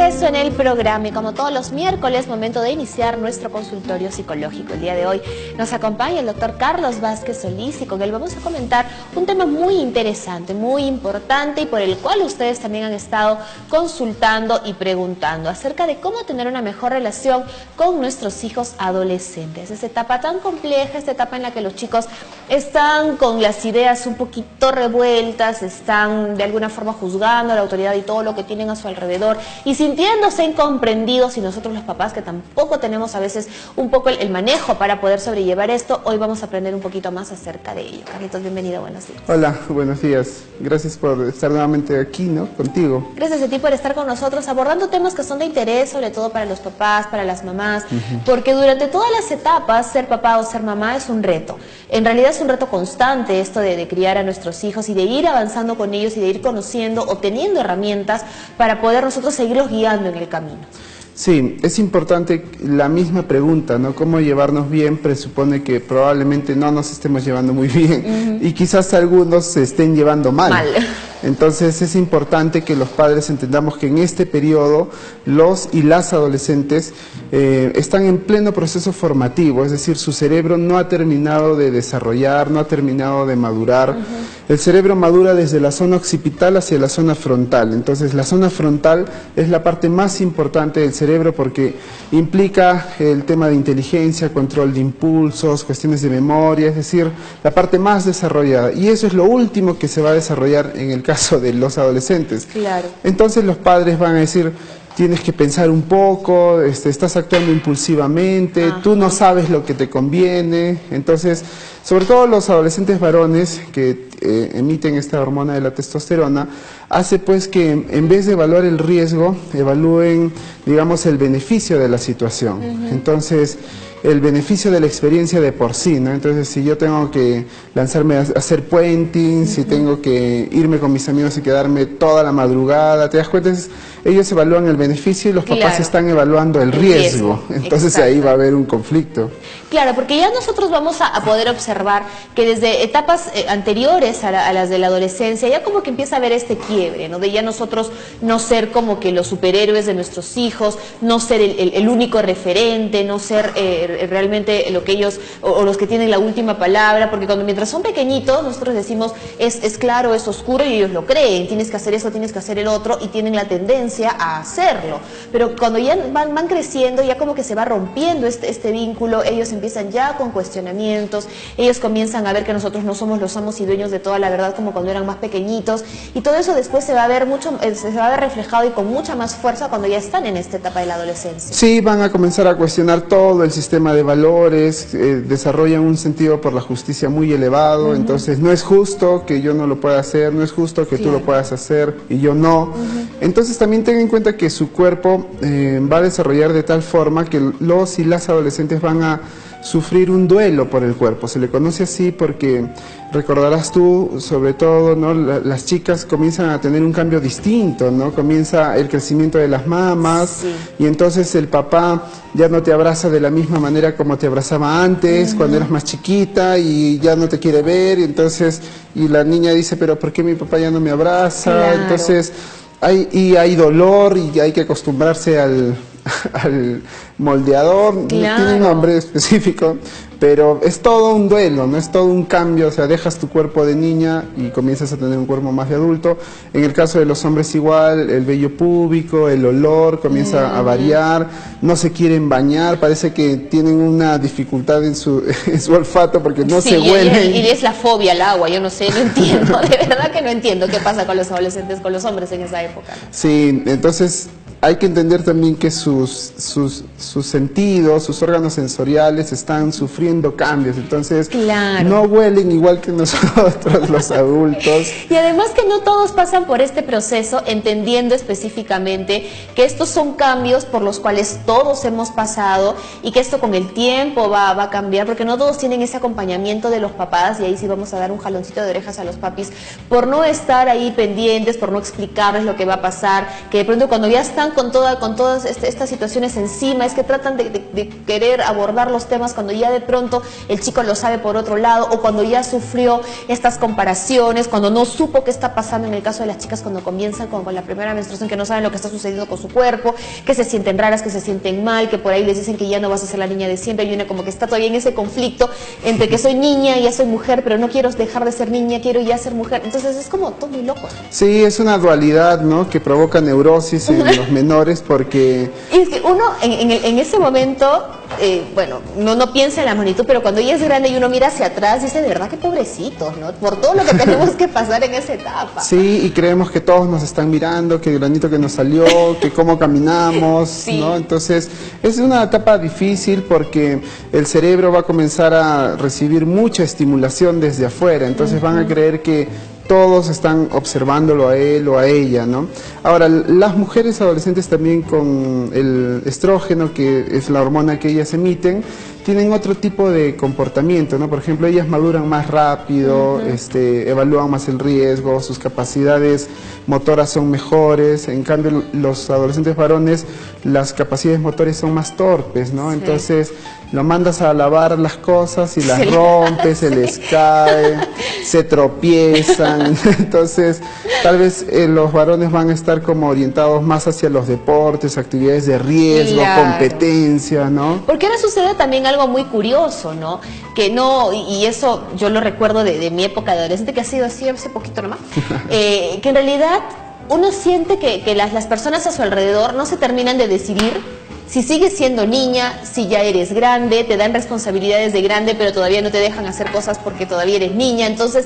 regreso en el programa y como todos los miércoles, momento de iniciar nuestro consultorio psicológico. El día de hoy nos acompaña el doctor Carlos Vázquez Solís y con él vamos a comentar un tema muy interesante, muy importante y por el cual ustedes también han estado consultando y preguntando acerca de cómo tener una mejor relación con nuestros hijos adolescentes. Esta etapa tan compleja, esta etapa en la que los chicos están con las ideas un poquito revueltas, están de alguna forma juzgando a la autoridad y todo lo que tienen a su alrededor y sintiéndose incomprendidos, y nosotros los papás que tampoco tenemos a veces un poco el manejo para poder sobrellevar esto. Hoy vamos a aprender un poquito más acerca de ello. Carlitos, bienvenido, buenos días. Hola, buenos días. Gracias por estar nuevamente aquí, ¿no? Contigo. Gracias a ti por estar con nosotros abordando temas que son de interés, sobre todo para los papás, para las mamás, porque durante todas las etapas ser papá o ser mamá es un reto. En realidad es un reto constante esto de criar a nuestros hijos y de ir avanzando con ellos y de ir conociendo, obteniendo herramientas para poder nosotros seguirlos guiando en el camino. Sí, es importante la misma pregunta, ¿no? ¿Cómo llevarnos bien? Presupone que probablemente no nos estemos llevando muy bien y quizás algunos se estén llevando mal. Entonces es importante que los padres entendamos que en este periodo los y las adolescentes están en pleno proceso formativo, es decir, su cerebro no ha terminado de desarrollar, no ha terminado de madurar. El cerebro madura desde la zona occipital hacia la zona frontal, entonces la zona frontal es la parte más importante del cerebro porque implica el tema de inteligencia, control de impulsos, cuestiones de memoria, es decir, la parte más desarrollada, y eso es lo último que se va a desarrollar en el caso de los adolescentes. Claro. Entonces los padres van a decir, tienes que pensar un poco, estás actuando impulsivamente, tú no sabes lo que te conviene. Entonces, sobre todo los adolescentes varones que emiten esta hormona de la testosterona, hace pues que en vez de evaluar el riesgo, evalúen, digamos, el beneficio de la situación. Entonces, el beneficio de la experiencia de por sí, ¿no? Entonces, si yo tengo que lanzarme a hacer puenting, si tengo que irme con mis amigos y quedarme toda la madrugada, ¿te das cuenta? Entonces, ellos evalúan el beneficio y los papás están evaluando el riesgo. Entonces, ahí va a haber un conflicto. Claro, porque ya nosotros vamos a poder observar que desde etapas anteriores a las de la adolescencia, ya como que empieza a haber este quiebre, ¿no? De ya nosotros no ser como que los superhéroes de nuestros hijos, no ser el único referente, no ser realmente lo que ellos, o los que tienen la última palabra, porque mientras son pequeñitos, nosotros decimos, es claro, es oscuro, y ellos lo creen, tienes que hacer eso, tienes que hacer el otro, y tienen la tendencia a hacerlo. Pero cuando ya van creciendo, ya como que se va rompiendo este vínculo, ellos empiezan ya con cuestionamientos, ellos comienzan a ver que nosotros no somos los amos y dueños de toda la verdad como cuando eran más pequeñitos, y todo eso después se va a ver reflejado y con mucha más fuerza cuando ya están en esta etapa de la adolescencia. Sí, van a comenzar a cuestionar todo el sistema de valores, desarrollan un sentido por la justicia muy elevado, entonces no es justo que yo no lo pueda hacer, no es justo que tú lo puedas hacer y yo no. Entonces también ten en cuenta que su cuerpo va a desarrollar de tal forma que los y las adolescentes van a sufrir un duelo por el cuerpo. Se le conoce así porque recordarás tú, sobre todo, ¿no? Las chicas comienzan a tener un cambio distinto, ¿no? Comienza el crecimiento de las mamas y entonces el papá ya no te abraza de la misma manera como te abrazaba antes, cuando eras más chiquita, y ya no te quiere ver, y la niña dice, pero ¿por qué mi papá ya no me abraza? Entonces hay dolor y hay que acostumbrarse al moldeador, tiene un nombre específico, pero es todo un duelo, no es todo un cambio, o sea, dejas tu cuerpo de niña y comienzas a tener un cuerpo más de adulto. En el caso de los hombres igual, el vello púbico, el olor comienza a variar, no se quieren bañar, parece que tienen una dificultad en su olfato porque no se huelen. Y es la fobia al agua, yo no sé, no entiendo, de verdad que no entiendo qué pasa con los adolescentes, con los hombres en esa época, ¿no? Sí, entonces hay que entender también que sus sentidos, sus órganos sensoriales están sufriendo cambios, entonces no huelen igual que nosotros los adultos. Y además que no todos pasan por este proceso entendiendo específicamente que estos son cambios por los cuales todos hemos pasado y que esto con el tiempo va a cambiar, porque no todos tienen ese acompañamiento de los papás, y ahí sí vamos a dar un jaloncito de orejas a los papis por no estar ahí pendientes, por no explicarles lo que va a pasar, que de pronto cuando ya están están con todas estas situaciones encima, es que tratan de querer abordar los temas cuando ya de pronto el chico lo sabe por otro lado, o cuando ya sufrió estas comparaciones, cuando no supo qué está pasando, en el caso de las chicas cuando comienzan con la primera menstruación, que no saben lo que está sucediendo con su cuerpo, que se sienten raras, que se sienten mal, que por ahí les dicen que ya no vas a ser la niña de siempre, y una como que está todavía en ese conflicto entre que soy niña y ya soy mujer, pero no quiero dejar de ser niña, quiero ya ser mujer. Entonces es como todo muy loco. Sí, es una dualidad, ¿no?, que provoca neurosis en los menores, porque... Y es que uno en ese momento, bueno, no piensa en la magnitud, pero cuando ya es grande y uno mira hacia atrás, dice, de verdad que pobrecitos, ¿no? Por todo lo que tenemos que pasar en esa etapa. Sí, y creemos que todos nos están mirando, que el granito que nos salió, que cómo caminamos, sí, ¿no? Entonces, es una etapa difícil porque el cerebro va a comenzar a recibir mucha estimulación desde afuera, entonces van a creer que todos están observándolo a él o a ella, ¿no? Ahora, las mujeres adolescentes también con el estrógeno, que es la hormona que ellas emiten, tienen otro tipo de comportamiento, ¿no? Por ejemplo, ellas maduran más rápido, evalúan más el riesgo, sus capacidades motoras son mejores, en cambio los adolescentes varones, las capacidades motores son más torpes, ¿no? Sí. Entonces, lo mandas a lavar las cosas y las rompes, se les cae, se tropiezan, entonces tal vez los varones van a estar como orientados más hacia los deportes, actividades de riesgo, competencia, ¿no? Porque ahora sucede también algo muy curioso, ¿no? Que no, y eso yo lo recuerdo de mi época de adolescente, que ha sido así hace poquito nomás, que en realidad uno siente que las personas a su alrededor no se terminan de decidir si sigues siendo niña, si ya eres grande, te dan responsabilidades de grande, pero todavía no te dejan hacer cosas porque todavía eres niña. Entonces,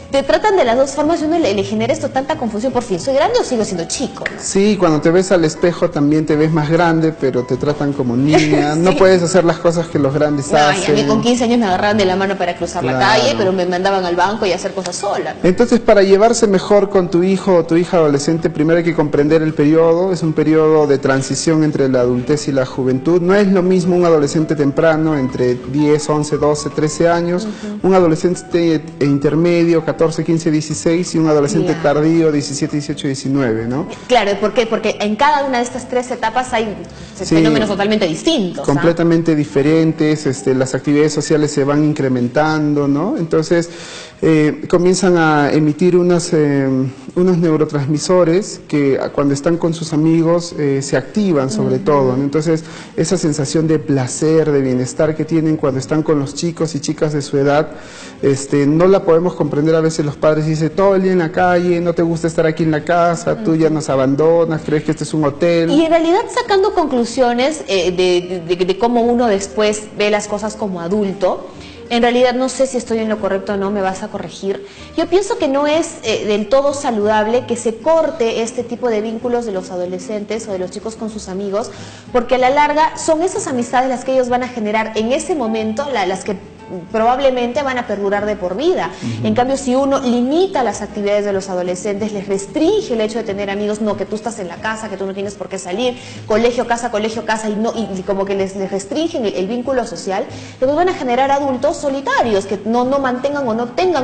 te tratan de las dos formas y uno le genera esto tanta confusión. Por fin, ¿soy grande o sigo siendo chico? ¿No? Sí, cuando te ves al espejo también te ves más grande, pero te tratan como niña. Sí. No puedes hacer las cosas que los grandes hacen. A mí con 15 años me agarraban de la mano para cruzar la calle, pero me mandaban al banco y a hacer cosas sola. Entonces, para llevarse mejor con tu hijo o tu hija adolescente, primero hay que comprender el periodo. Es un periodo de transición entre la adultez y la juventud. No es lo mismo un adolescente temprano, entre 10, 11, 12, 13 años, un adolescente intermedio, 14, 15, 16, y un adolescente tardío, 17, 18, 19, ¿no? Claro, ¿por qué? Porque en cada una de estas tres etapas hay fenómenos totalmente distintos. Completamente diferentes, las actividades sociales se van incrementando, ¿no? Entonces, comienzan a emitir unos neurotransmisores que cuando están con sus amigos se activan sobre todo, ¿no? Entonces, esa sensación de placer, de bienestar que tienen cuando están con los chicos y chicas de su edad, no la podemos comprender a veces los padres, dicen todo el día en la calle, no te gusta estar aquí en la casa, tú ya nos abandonas, crees que este es un hotel. Y en realidad sacando conclusiones de cómo uno después ve las cosas como adulto, en realidad no sé si estoy en lo correcto o no, me vas a corregir. Yo pienso que no es del todo saludable que se corte este tipo de vínculos de los adolescentes o de los chicos con sus amigos, porque a la larga son esas amistades las que ellos van a generar en ese momento, las que probablemente van a perdurar de por vida. En cambio, si uno limita las actividades de los adolescentes, les restringe el hecho de tener amigos, no, que tú estás en la casa, que tú no tienes por qué salir, colegio, casa, y como que les restringen el vínculo social, luego van a generar adultos solitarios que no mantengan o no tengan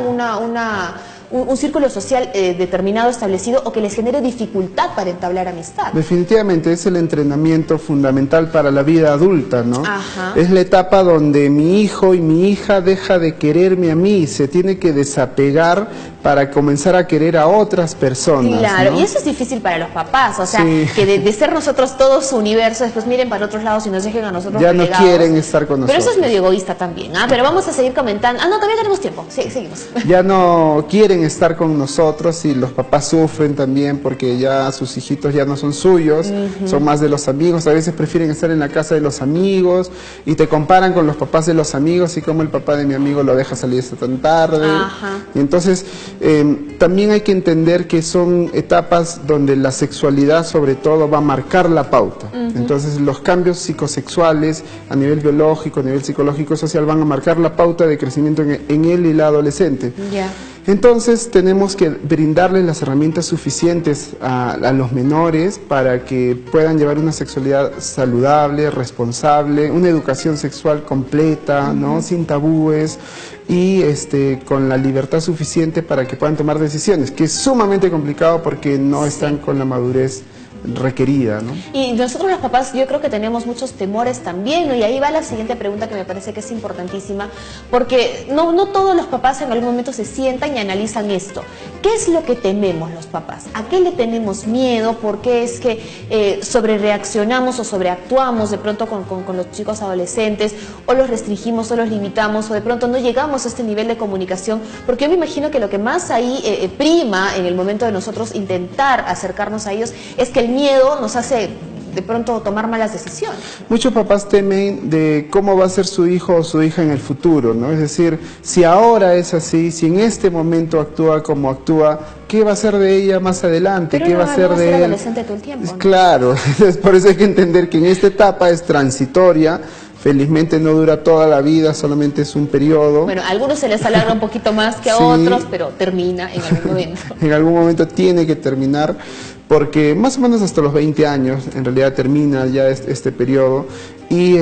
un círculo social determinado, establecido, o que les genere dificultad para entablar amistad. Definitivamente es el entrenamiento fundamental para la vida adulta, ¿no? Ajá. Es la etapa donde mi hijo y mi hija deja de quererme a mí, se tiene que desapegar para comenzar a querer a otras personas. Claro, ¿no? Y eso es difícil para los papás, o sea, que de ser nosotros todo su universo, después miren para otros lados y nos dejen a nosotros ya relegados. No quieren estar con nosotros. Pero eso es medio egoísta también, ¿ah? Pero vamos a seguir comentando. No, todavía tenemos tiempo, sí, seguimos. Ya no quieren estar con nosotros y los papás sufren también porque ya sus hijitos ya no son suyos, son más de los amigos, a veces prefieren estar en la casa de los amigos y te comparan con los papás de los amigos y como el papá de mi amigo lo deja salir hasta tan tarde. Y entonces también hay que entender que son etapas donde la sexualidad sobre todo va a marcar la pauta. Entonces los cambios psicosexuales a nivel biológico, a nivel psicológico, social van a marcar la pauta de crecimiento en él y la adolescente. Entonces tenemos que brindarles las herramientas suficientes a los menores para que puedan llevar una sexualidad saludable, responsable, una educación sexual completa, ¿no? Sin tabúes y con la libertad suficiente para que puedan tomar decisiones, que es sumamente complicado porque no están con la madurez requerida, ¿no? Y nosotros los papás yo creo que tenemos muchos temores también, ¿no? Y ahí va la siguiente pregunta que me parece que es importantísima, porque no todos los papás en algún momento se sientan y analizan esto. ¿Qué es lo que tememos los papás? ¿A qué le tenemos miedo? ¿Por qué es que sobrereaccionamos o sobreactuamos de pronto con los chicos adolescentes, o los restringimos o los limitamos, o de pronto no llegamos a este nivel de comunicación? Porque yo me imagino que lo que más ahí prima en el momento de nosotros intentar acercarnos a ellos es que el miedo nos hace de pronto tomar malas decisiones. Muchos papás temen de cómo va a ser su hijo o su hija en el futuro, ¿no? Es decir, si ahora es así, si en este momento actúa como actúa, ¿qué va a ser de ella más adelante? Pero ¿Qué va a ser de él? Adolescente todo el tiempo, ¿no? Claro, por eso hay que entender que en esta etapa es transitoria. Felizmente no dura toda la vida, solamente es un periodo. Bueno, a algunos se les alarga un poquito más que a Sí, otros, pero termina en algún momento. En algún momento tiene que terminar, porque más o menos hasta los 20 años en realidad termina ya este periodo, y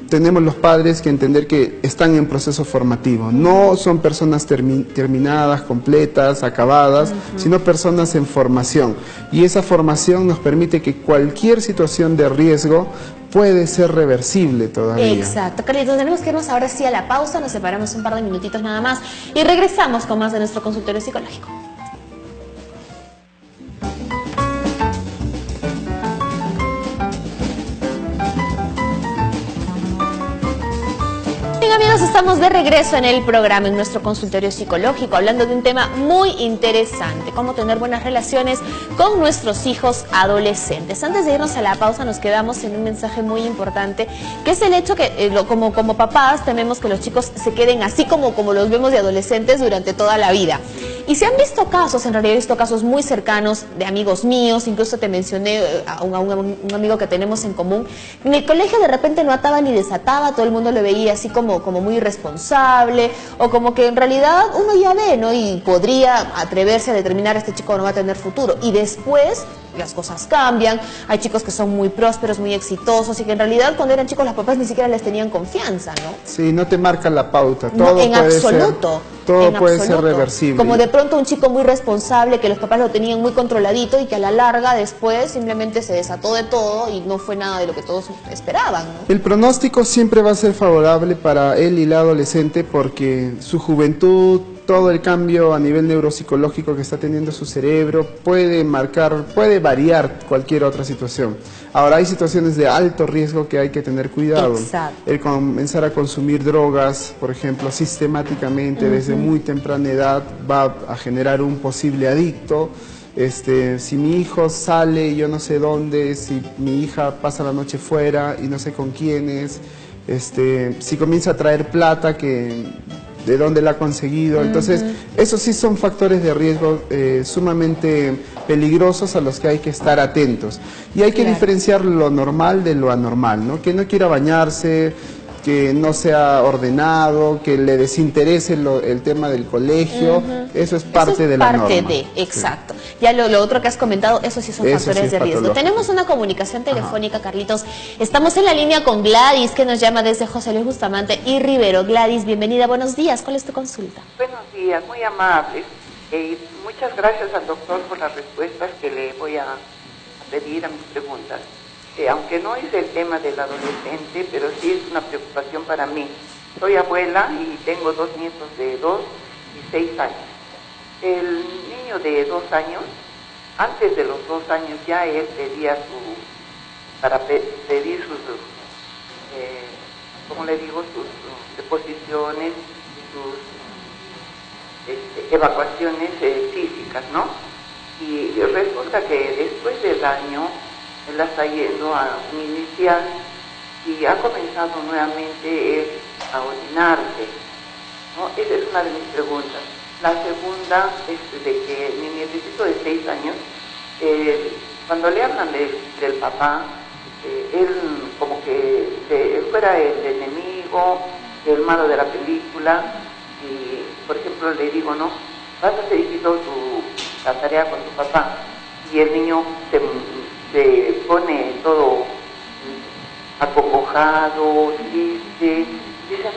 tenemos los padres que entender que están en proceso formativo. No son personas terminadas, completas, acabadas, sino personas en formación. Y esa formación nos permite que cualquier situación de riesgo puede ser reversible todavía. Exacto, Carlitos, tenemos que irnos ahora sí a la pausa, nos separamos un par de minutitos nada más y regresamos con más de nuestro consultorio psicológico. Amigos, estamos de regreso en el programa, en nuestro consultorio psicológico, hablando de un tema muy interesante, cómo tener buenas relaciones con nuestros hijos adolescentes. Antes de irnos a la pausa nos quedamos en un mensaje muy importante, que es el hecho que como papás tememos que los chicos se queden así como los vemos de adolescentes durante toda la vida. Y se han visto casos, en realidad he visto casos muy cercanos de amigos míos, incluso te mencioné a un amigo que tenemos en común. En el colegio de repente no ataba ni desataba, todo el mundo lo veía así como muy irresponsable, o como que en realidad uno ya ve, ¿no? Y podría atreverse a determinar este chico no va a tener futuro. Y después las cosas cambian, hay chicos que son muy prósperos, muy exitosos, y que en realidad cuando eran chicos los papás ni siquiera les tenían confianza, ¿no? Sí, no te marcan la pauta, todo no, en puede absoluto, ser, todo puede ser reversible. Como de pronto un chico muy responsable, que los papás lo tenían muy controladito y que a la larga después simplemente se desató de todo y no fue nada de lo que todos esperaban, ¿no? El pronóstico siempre va a ser favorable para él y la adolescente porque su juventud, todo el cambio a nivel neuropsicológico que está teniendo su cerebro puede variar cualquier otra situación. Ahora hay situaciones de alto riesgo que hay que tener cuidado. Exacto. El comenzar a consumir drogas, por ejemplo, sistemáticamente desde muy temprana edad va a generar un posible adicto. Si mi hijo sale y yo no sé dónde, si mi hija pasa la noche fuera y no sé con quiénes, si comienza a traer plata de dónde la ha conseguido. Entonces, esos sí son factores de riesgo sumamente peligrosos a los que hay que estar atentos. Y hay que diferenciar lo normal de lo anormal, ¿no? Que no quiera bañarse, que no sea ordenado, que le desinterese el tema del colegio, eso es parte de la norma. Exacto. Sí. Ya lo otro que has comentado, eso sí son factores de riesgo. Tenemos una comunicación telefónica, Carlitos. Estamos en la línea con Gladys, que nos llama desde José Luis Bustamante y Rivero. Gladys, bienvenida, buenos días. ¿Cuál es tu consulta? Buenos días, muy amables. Muchas gracias al doctor por las respuestas que le voy a pedir a mis preguntas. Aunque no es el tema del adolescente, pero sí es una preocupación para mí. Soy abuela y tengo dos nietos de 2 y 6 años. El niño de 2 años, antes de los 2 años ya él pedía pedir sus, ¿cómo le digo?, sus deposiciones, sus evacuaciones físicas, ¿no? Y resulta que después del año él está yendo a un inicial y ha comenzado nuevamente él a orinarse, ¿no? Esa es una de mis preguntas. La segunda es de que mi nietecito de 6 años, cuando le hablan del papá, él como que él fuera el enemigo, el malo de la película, y por ejemplo le digo, no, vas a hacer la tarea con tu papá, y el niño se pone todo acongojado, triste, dice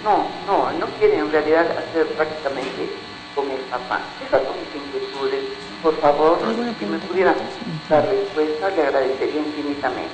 no quiere en realidad hacer prácticamente con el papá. Esas son mis inquietudes. por favor, si me pudieran dar respuesta, le agradecería infinitamente.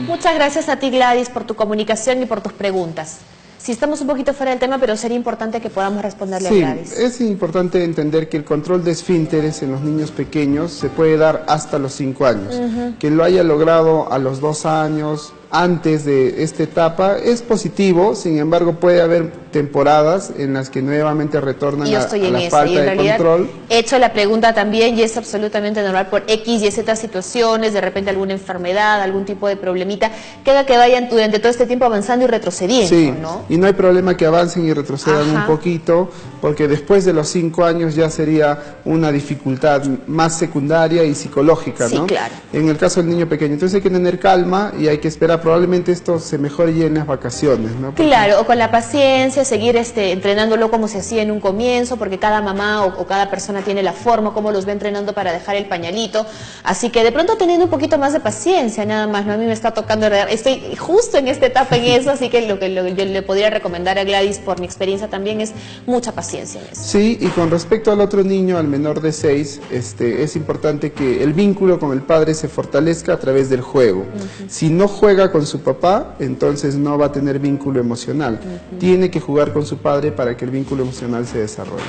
Muchas gracias a ti, Gladys, por tu comunicación y por tus preguntas. Sí, estamos un poquito fuera del tema, pero sería importante que podamos responderle a Gladys. Sí, es importante entender que el control de esfínteres en los niños pequeños se puede dar hasta los 5 años. Que lo haya logrado a los 2 años, antes de esta etapa, es positivo. Sin embargo, puede haber temporadas en las que nuevamente retornan a la falta de control. He hecho la pregunta también y es absolutamente normal por X y Z situaciones, de repente alguna enfermedad, algún tipo de problemita, que haga que vayan durante todo este tiempo avanzando y retrocediendo, sí, ¿no? Y no hay problema que avancen y retrocedan un poquito, porque después de los 5 años ya sería una dificultad más secundaria y psicológica, ¿no? Sí, claro. En el caso del niño pequeño. Entonces hay que tener calma y hay que esperar. Probablemente esto se mejore ya en las vacaciones, ¿no? Porque... Claro, o con la paciencia, seguir entrenándolo como se hacía en un comienzo, porque cada mamá o cada persona tiene la forma, como los va entrenando para dejar el pañalito. Así que de pronto teniendo un poquito más de paciencia, nada más, ¿no? A mí me está tocando, estoy justo en esta etapa en eso, así que lo que yo le podría recomendar a Gladys por mi experiencia también es mucha paciencia en eso. Sí, y con respecto al otro niño, al menor de 6, es importante que el vínculo con el padre se fortalezca a través del juego. Si no juega con su papá, entonces no va a tener vínculo emocional. Tiene que jugar con su padre para que el vínculo emocional se desarrolle,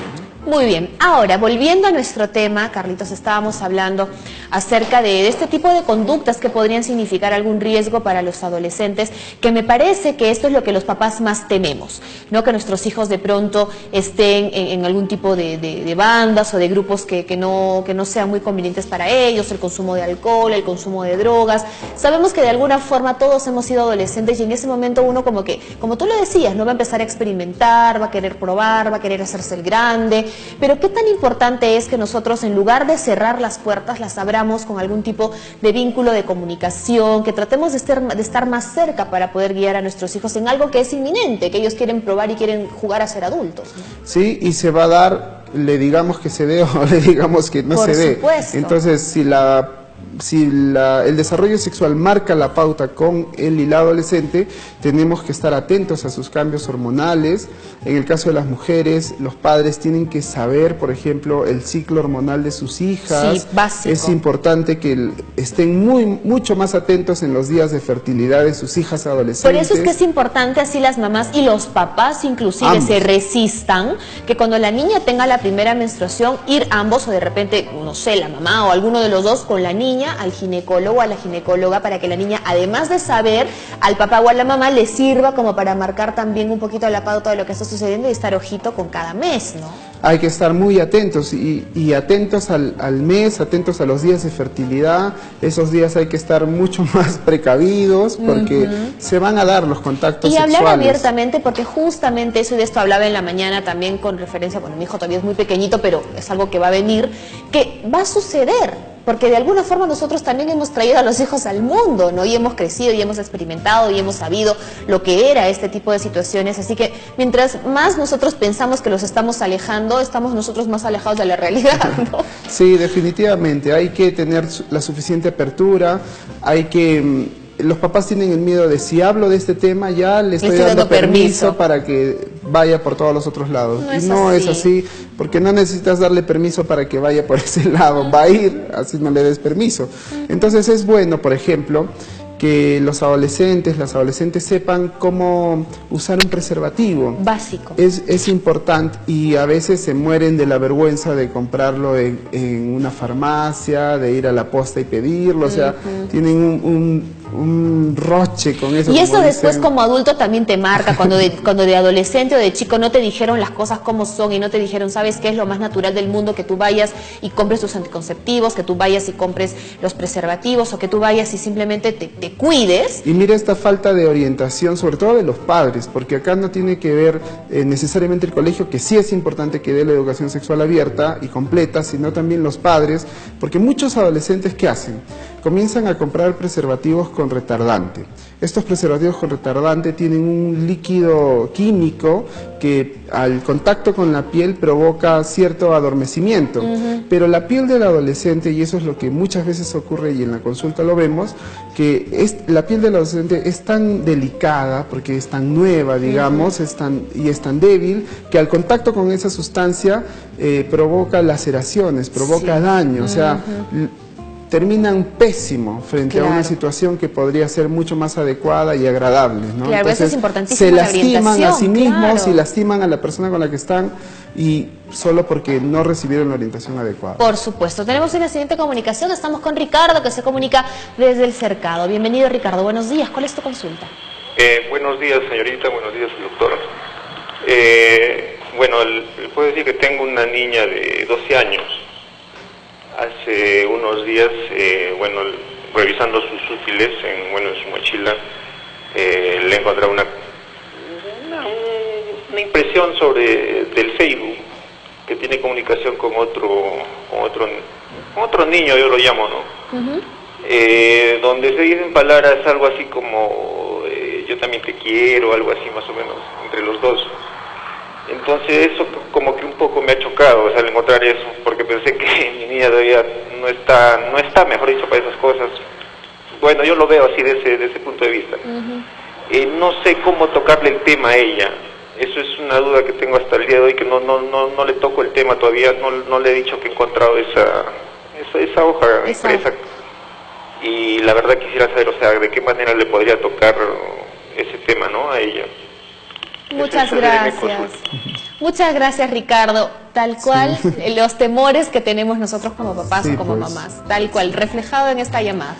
¿no? Muy bien, ahora volviendo a nuestro tema, Carlitos, estábamos hablando acerca de este tipo de conductas que podrían significar algún riesgo para los adolescentes, que me parece que esto es lo que los papás más tememos, ¿no? Que nuestros hijos de pronto estén en algún tipo de bandas o de grupos que no sean muy convenientes para ellos, el consumo de alcohol, el consumo de drogas. Sabemos que de alguna forma todos hemos sido adolescentes y en ese momento uno como tú lo decías, no va a empezar a experimentar, va a querer probar, va a querer hacerse el grande, pero qué tan importante es que nosotros, en lugar de cerrar las puertas, las abramos con algún tipo de vínculo de comunicación, que tratemos de estar más cerca para poder guiar a nuestros hijos en algo que es inminente, que ellos quieren probar y quieren jugar a ser adultos, ¿no? Sí, y se va a dar, le digamos que se dé o le digamos que no se dé. Por supuesto. Entonces, si el desarrollo sexual marca la pauta con él y la adolescente, tenemos que estar atentos a sus cambios hormonales. En el caso de las mujeres, los padres tienen que saber, por ejemplo, el ciclo hormonal de sus hijas. Sí, básico. Es importante que estén mucho más atentos en los días de fertilidad de sus hijas adolescentes. Por eso es que es importante, así las mamás y los papás inclusive ambos se resistan, que cuando la niña tenga la primera menstruación, ir ambos o de repente, no sé, la mamá o alguno de los dos con la niña al ginecólogo o a la ginecóloga, para que la niña, además de saber, al papá o a la mamá le sirva como para marcar también un poquito la pauta de lo que está sucediendo y estar ojito con cada mes, ¿no? Hay que estar muy atentos y atentos al mes, atentos a los días de fertilidad. Esos días hay que estar mucho más precavidos porque se van a dar los contactos sexuales. Y hablar abiertamente, porque justamente eso, y de esto hablaba en la mañana también con referencia, bueno, mi hijo todavía es muy pequeñito, pero es algo que va a venir, que va a suceder. Porque de alguna forma nosotros también hemos traído a los hijos al mundo, ¿no? Y hemos crecido y hemos experimentado y hemos sabido lo que era este tipo de situaciones. Así que mientras más nosotros pensamos que los estamos alejando, estamos nosotros más alejados de la realidad, ¿no? Sí, definitivamente. Hay que tener la suficiente apertura, hay que... Los papás tienen el miedo de, si hablo de este tema, ya le estoy dando permiso para que vaya por todos los otros lados. No es y no así. es así, porque no necesitas darle permiso para que vaya por ese lado. Va a ir, así no le des permiso. Entonces es bueno, por ejemplo, que los adolescentes, las adolescentes sepan cómo usar un preservativo. Básico. Es importante, y a veces se mueren de la vergüenza de comprarlo en una farmacia, de ir a la posta y pedirlo, o sea, tienen un roche con eso. Y eso como después dicen. como adulto también te marca, cuando de adolescente o de chico no te dijeron las cosas como son y no te dijeron, ¿sabes qué es lo más natural del mundo? Que tú vayas y compres tus anticonceptivos, que tú vayas y compres los preservativos, o que tú vayas y simplemente te cuides. Y mira esta falta de orientación, sobre todo de los padres, porque acá no tiene que ver necesariamente el colegio, que sí es importante que dé la educación sexual abierta y completa, sino también los padres, porque muchos adolescentes, ¿qué hacen? Comienzan a comprar preservativos con retardante. Estos preservativos con retardante tienen un líquido químico que al contacto con la piel provoca cierto adormecimiento, pero la piel del adolescente, y eso es lo que muchas veces ocurre y en la consulta lo vemos, que la piel del adolescente es tan delicada, porque es tan nueva, digamos, es tan débil, que al contacto con esa sustancia provoca laceraciones, provoca daño, o sea, terminan pésimo frente a una situación que podría ser mucho más adecuada y agradable, ¿no? Claro, entonces, eso es importantísimo. se lastiman a sí mismos claro. y lastiman a la persona con la que están, y solo porque no recibieron la orientación adecuada. Por supuesto. Tenemos una siguiente comunicación. Estamos con Ricardo, que se comunica desde el Cercado. Bienvenido, Ricardo. Buenos días. ¿Cuál es tu consulta? Buenos días, señorita. Buenos días, doctor. Bueno, le puedo decir que tengo una niña de 12 años. Hace unos días, bueno, revisando sus útiles en su mochila, le encontré una impresión del Facebook, que tiene comunicación con otro niño, yo lo llamo, ¿no? Donde se dicen palabras algo así como yo también te quiero, algo así más o menos, entre los dos. Entonces eso como que un poco me ha chocado, o sea, al encontrar eso, porque pensé que mi niña todavía no está, mejor dicho, para esas cosas. Bueno, yo lo veo así de ese punto de vista. No sé cómo tocarle el tema a ella. Eso es una duda que tengo hasta el día de hoy, que no le toco el tema todavía, no le he dicho que he encontrado esa hoja impresa. Y la verdad quisiera saber, o sea, de qué manera le podría tocar ese tema, ¿no?, a ella. Muchas gracias. Muchas gracias, Ricardo. Tal cual, los temores que tenemos nosotros como papás o como mamás. Tal cual, reflejado en esta llamada.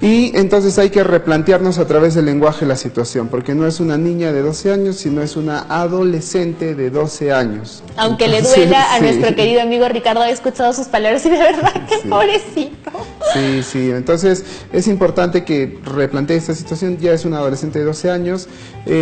Y entonces hay que replantearnos a través del lenguaje la situación, porque no es una niña de 12 años, sino es una adolescente de 12 años. Aunque le duela a nuestro querido amigo Ricardo, he escuchado sus palabras y de verdad que pobrecito. Sí, entonces es importante que replantee esta situación. Ya es una adolescente de 12 años.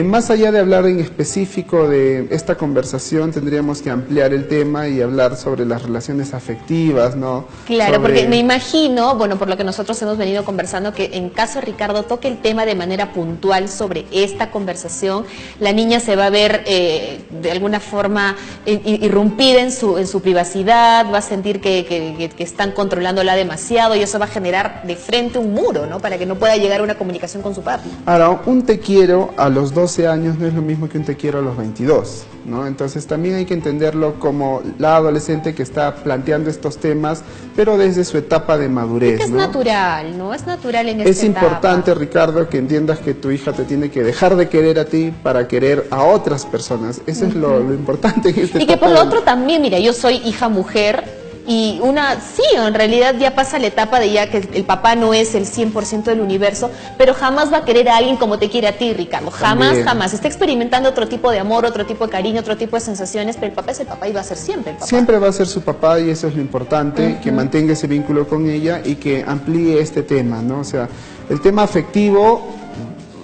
Más allá de hablar en específico de esta conversación, tendríamos que ampliar el tema y hablar sobre las relaciones afectivas, ¿no? Claro, porque me imagino, bueno, por lo que nosotros hemos venido conversando, que en caso de Ricardo toque el tema de manera puntual sobre esta conversación, la niña se va a ver de alguna forma irrumpida en su privacidad, va a sentir que están controlándola demasiado, y eso va a generar de frente un muro, ¿no?, para que no pueda llegar a una comunicación con su papi. Ahora, un te quiero a los 12 años no es lo mismo que un te quiero a los 22, ¿no? Entonces también hay que entenderlo como la adolescente que está planteando estos temas, pero desde su etapa de madurez, es ¿no? natural, ¿no? Es natural en esta Es importante, Ricardo, que entiendas que tu hija te tiene que dejar de querer a ti para querer a otras personas. Eso es lo importante en este Y que por lo otro también, mira, yo soy hija mujer, y en realidad ya pasa la etapa de ya que el papá no es el 100% del universo, pero jamás va a querer a alguien como te quiere a ti, Ricardo. Jamás. Está experimentando otro tipo de amor, otro tipo de cariño, otro tipo de sensaciones, pero el papá es el papá y va a ser siempre el papá. Siempre va a ser su papá, y eso es lo importante, que mantenga ese vínculo con ella y que amplíe este tema, ¿no? O sea, el tema afectivo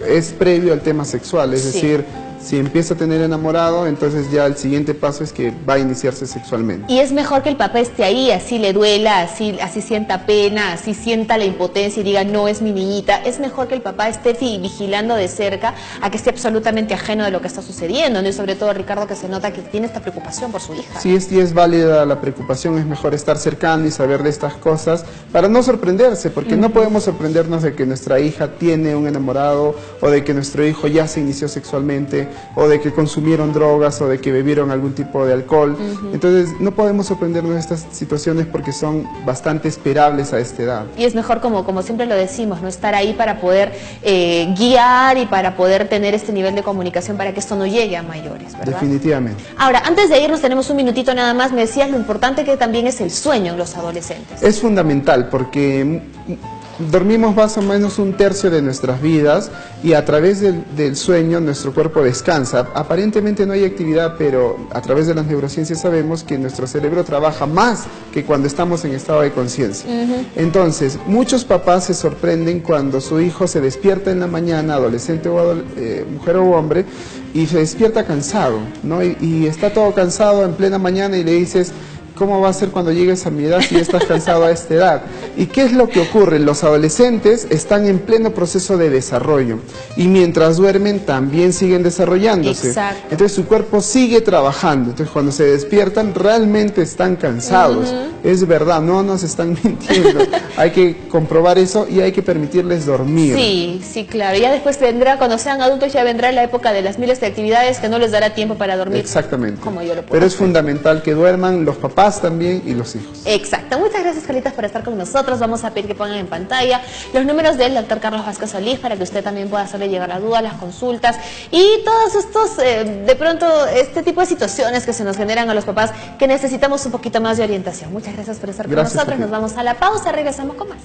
es previo al tema sexual, es decir, si empieza a tener enamorado, entonces ya el siguiente paso es que va a iniciarse sexualmente. Y es mejor que el papá esté ahí, así le duela, así sienta pena, así sienta la impotencia y diga, no es mi niñita. Es mejor que el papá esté vigilando de cerca a que esté absolutamente ajeno de lo que está sucediendo, ¿no? Y sobre todo, Ricardo, que se nota que tiene esta preocupación por su hija. Sí, es válida la preocupación, es mejor estar cercano y saber de estas cosas para no sorprenderse, porque no podemos sorprendernos de que nuestra hija tiene un enamorado, o de que nuestro hijo ya se inició sexualmente, o de que consumieron drogas, o de que bebieron algún tipo de alcohol. Entonces no podemos sorprendernos de estas situaciones porque son bastante esperables a esta edad. Y es mejor, como siempre lo decimos, no estar ahí para poder guiar y para poder tener este nivel de comunicación para que esto no llegue a mayores, ¿verdad? Definitivamente. Ahora, antes de irnos, tenemos un minutito nada más. Me decías lo importante que también es el sueño en los adolescentes. Es fundamental porque dormimos más o menos un tercio de nuestras vidas, y a través del sueño nuestro cuerpo descansa. Aparentemente no hay actividad, pero a través de las neurociencias sabemos que nuestro cerebro trabaja más que cuando estamos en estado de conciencia. Entonces, muchos papás se sorprenden cuando su hijo se despierta en la mañana, adolescente o mujer o hombre, y se despierta cansado, ¿no? Y está todo cansado en plena mañana, y le dices, cómo va a ser cuando llegues a mi edad si ya estás cansado a esta edad? ¿Y qué es lo que ocurre? Los adolescentes están en pleno proceso de desarrollo y mientras duermen también siguen desarrollándose. Exacto. Entonces su cuerpo sigue trabajando. Entonces cuando se despiertan realmente están cansados. Es verdad, no nos están mintiendo. Hay que comprobar eso y hay que permitirles dormir. Sí, sí, claro. Ya después vendrá, cuando sean adultos, ya vendrá la época de las miles de actividades que no les dará tiempo para dormir. Exactamente. Como yo lo puedo Pero es hacer. fundamental que duerman los papás también y los hijos. Exacto. Muchas gracias, Carlitos, por estar con nosotros. Vamos a pedir que pongan en pantalla los números del doctor Carlos Vázquez Solís para que usted también pueda hacerle llegar la duda, las consultas y todos estos, de pronto, este tipo de situaciones que se nos generan a los papás que necesitamos un poquito más de orientación. Muchas gracias por estar con nosotros. Sofía. Nos vamos a la pausa. Regresamos con más.